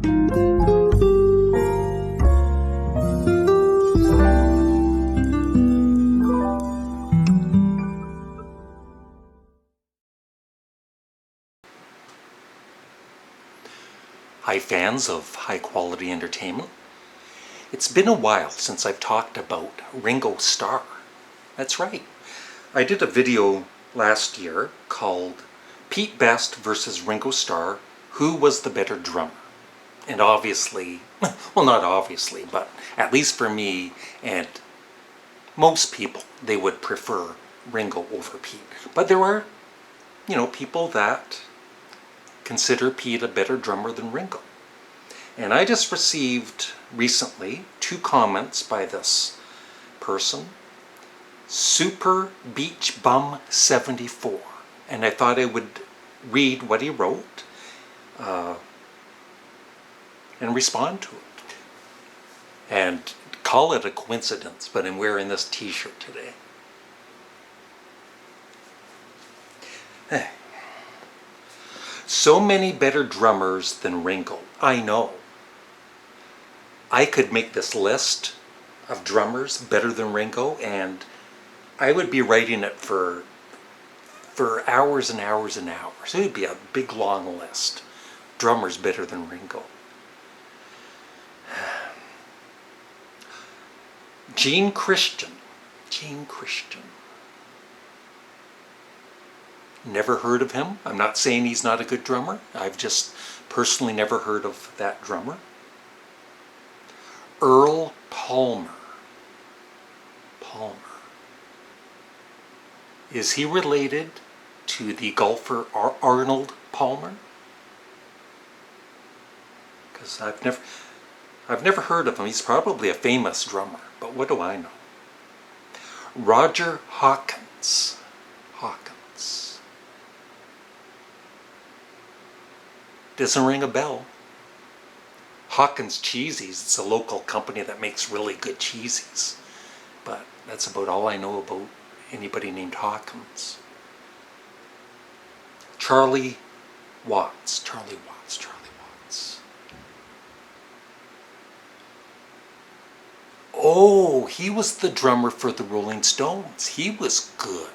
Hi fans of high quality entertainment. It's been a while since I've talked about Ringo Starr. That's right. I did a video last year called Pete Best versus Ringo Starr, Who Was the Better Drummer? And obviously, well not obviously, but at least for me and most people, they would prefer Ringo over Pete. But there are, people that consider Pete a better drummer than Ringo. And I just received recently 2 comments by this person, Super Beach Bum 74, and I thought I would read what he wrote and respond to it. And call it a coincidence, but I'm wearing this t-shirt today. So many better drummers than Ringo. I know. I could make this list of drummers better than Ringo, and I would be writing it for hours and hours and hours. It would be a big long list. Drummers better than Ringo. Gene Christian. Never heard of him. I'm not saying he's not a good drummer. I've just personally never heard of that drummer. Earl Palmer. Is he related to the golfer Arnold Palmer? Because I've never heard of him. He's probably a famous drummer, but what do I know? Roger Hawkins. Doesn't ring a bell. Hawkins Cheesies, it's a local company that makes really good cheesies. But that's about all I know about anybody named Hawkins. Charlie Watts. Oh, he was the drummer for the Rolling Stones. He was good.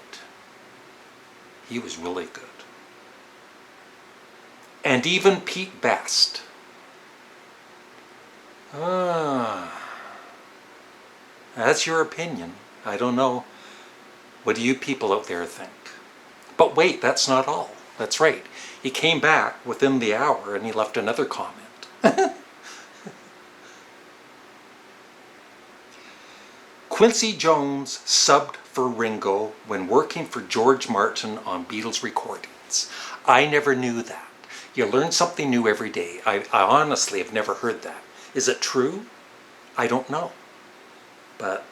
He was really good. And even Pete Best. That's your opinion. I don't know. What do you people out there think? But wait, that's not all. That's right. He came back within the hour and he left another comment. Quincy Jones subbed for Ringo when working for George Martin on Beatles recordings. I never knew that. You learn something new every day. I honestly have never heard that. Is it true? I don't know. But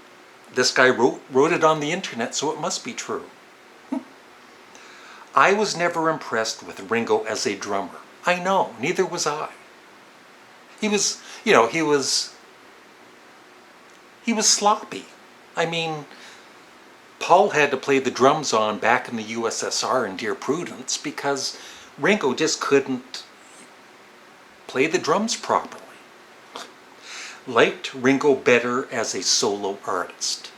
this guy wrote it on the internet, so it must be true. I was never impressed with Ringo as a drummer. I know, neither was I. He was sloppy. I mean, Paul had to play the drums on back in the U.S.S.R. in Dear Prudence because Ringo just couldn't play the drums properly. Liked Ringo better as a solo artist.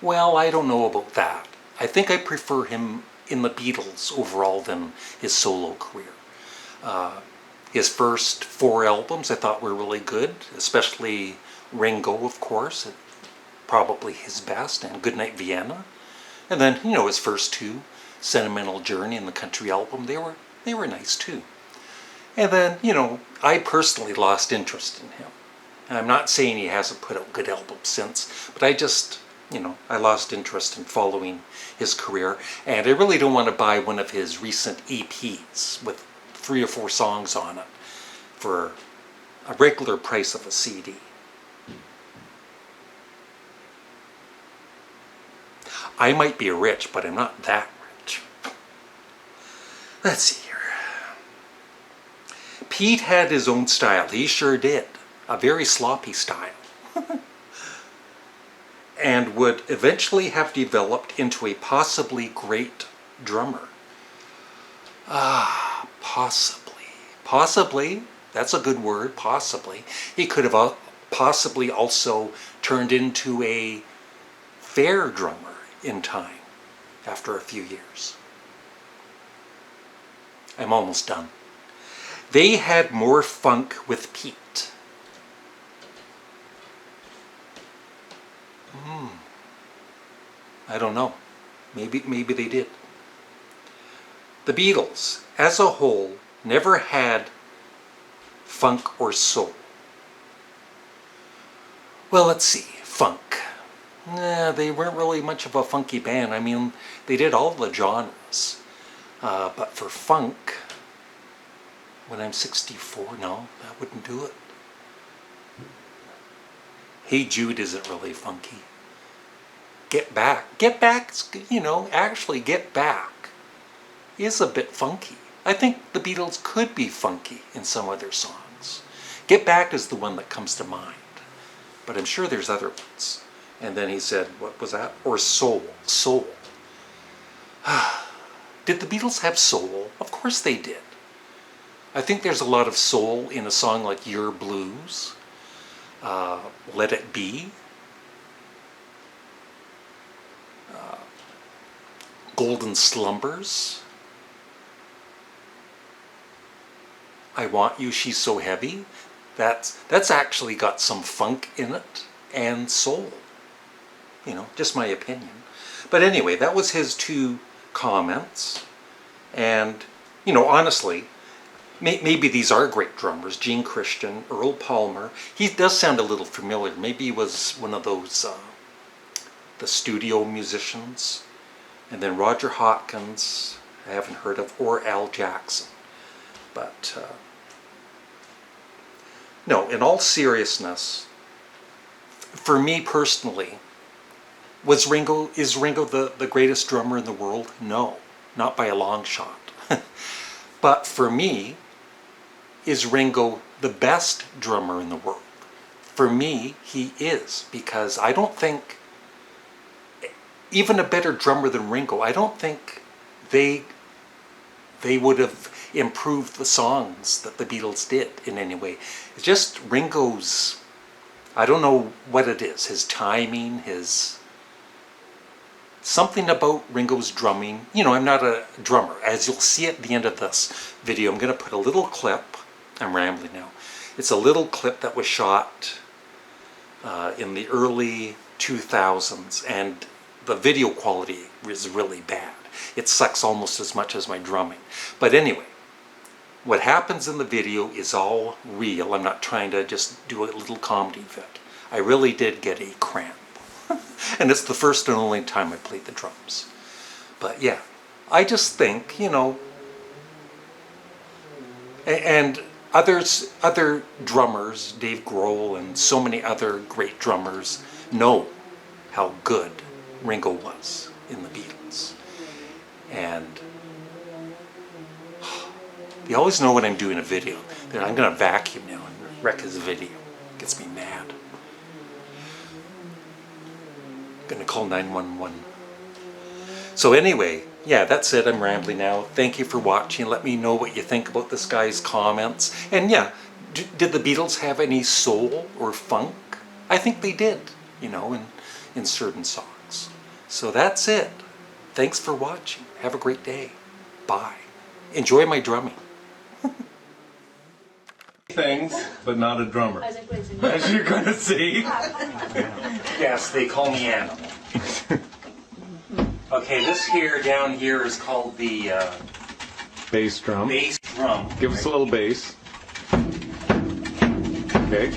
Well, I don't know about that. I think I prefer him in the Beatles overall than his solo career. His first 4 albums I thought were really good, especially Ringo, of course, probably his best, and Goodnight Vienna. And then, his first 2, Sentimental Journey and the Country album, they were nice too. And then, I personally lost interest in him. And I'm not saying he hasn't put out good albums since, but I just, I lost interest in following his career. And I really don't want to buy one of his recent EPs with 3 or 4 songs on it for a regular price of a CD. I might be rich, but I'm not that rich. Let's see here. Pete had his own style. He sure did. A very sloppy style. And would eventually have developed into a possibly great drummer. Possibly. That's a good word, possibly. He could have possibly also turned into a fair drummer in time after a few years. I'm almost done. They had more funk with Pete. I don't know. Maybe they did. The Beatles, as a whole, never had funk or soul. Well, let's see. Funk. They weren't really much of a funky band. I mean, they did all the genres. But for funk, when I'm 64, no, that wouldn't do it. Hey Jude isn't really funky. Get Back. Get Back, actually Get Back is a bit funky. I think the Beatles could be funky in some of their songs. Get Back is the one that comes to mind. But I'm sure there's other ones. And then he said, what was that? Or soul. Soul. Did the Beatles have soul? Of course they did. I think there's a lot of soul in a song like Your Blues, Let It Be, Golden Slumbers, I Want You, She's So Heavy. That's actually got some funk in it and soul. Just my opinion. But anyway, that was his 2 comments. And, honestly, maybe these are great drummers. Gene Christian, Earl Palmer. He does sound a little familiar. Maybe he was one of those, the studio musicians. And then Roger Hopkins, I haven't heard of, or Al Jackson. But, no, in all seriousness, for me personally, is Ringo the greatest drummer in the world? No, not by a long shot. But for me, is Ringo the best drummer in the world? For me, he is, because I don't think, even a better drummer than Ringo, I don't think they would have improved the songs that the Beatles did in any way. It's just Ringo's, I don't know what it is, his timing, something about Ringo's drumming. I'm not a drummer. As you'll see at the end of this video, I'm going to put a little clip. I'm rambling now. It's a little clip that was shot in the early 2000s, and the video quality is really bad. It sucks almost as much as my drumming. But anyway, what happens in the video is all real. I'm not trying to just do a little comedy bit. I really did get a cramp. And it's the first and only time I played the drums. But yeah, I just think, and other drummers, Dave Grohl and so many other great drummers, know how good Ringo was in the Beatles. And you always know when I'm doing a video that I'm going to vacuum now and wreck his video. It gets me mad. Gonna call 911. So anyway, yeah, that's it. I'm rambling now. Thank you for watching. Let me know what you think about this guy's comments. And yeah, did the Beatles have any soul or funk? I think they did, in certain songs. So that's it. Thanks for watching. Have a great day. Bye. Enjoy my drumming. Things, but not a drummer. As you're gonna see. Yes, they call me Animal. Okay, this here down here is called the Bass drum. bass drum. Give us a little bass. Okay.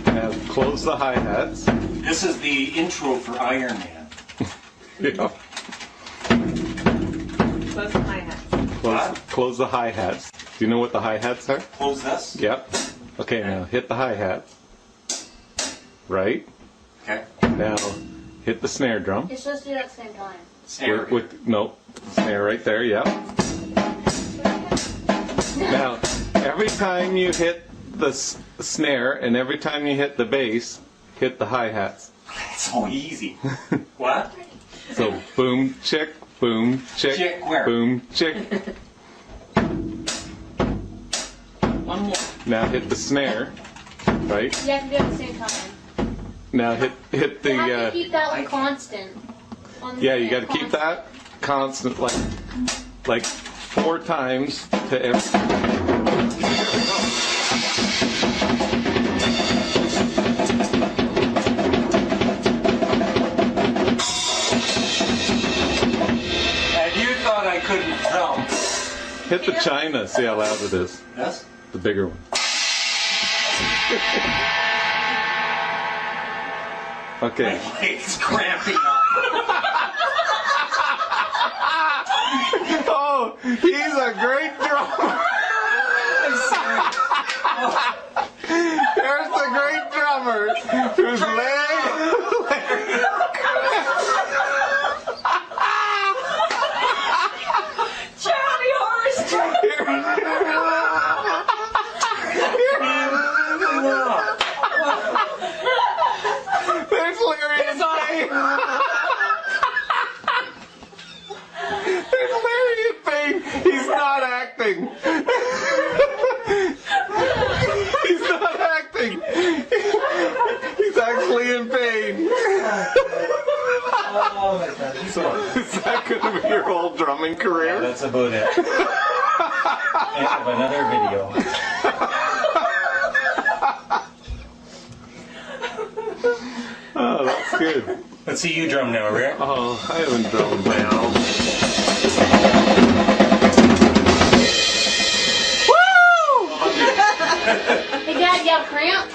Now close the hi-hats. This is the intro for Iron Man. Yeah. Close the hi-hats. Close the hi-hats. Do you know what the hi-hats are? Close this. Yep. Okay, now hit the hi-hat. Right. Okay. Now hit the snare drum. You're supposed to do it at the same time. Snare. No, snare right there, yep. Now, every time you hit the snare and every time you hit the bass, hit the hi-hats. It's so easy. What? So, boom, chick, boom, chick, Chick where? boom, chick. One more. Now hit the snare, right? You have to do it at the same time. Now hit You have to the. keep that one constant. On the Yeah, you got to constant. keep that constant, like 4 times to every. And you thought I couldn't drum. Hit the china, see how loud it is. Yes? The bigger one. Okay. It's cramping up. Oh, he's a great drummer. There's the great drummer whose Charlie Horse! There's Larry in pain. There's Larry in pain. He's not acting. He's not acting. He's actually in pain. Oh my God. So, is that going to be your whole drumming career? That's about it. End of another video. Oh, that's good. Let's see you drum now, Rick. Oh, I haven't drummed well. Hey, Dad, you have cramp?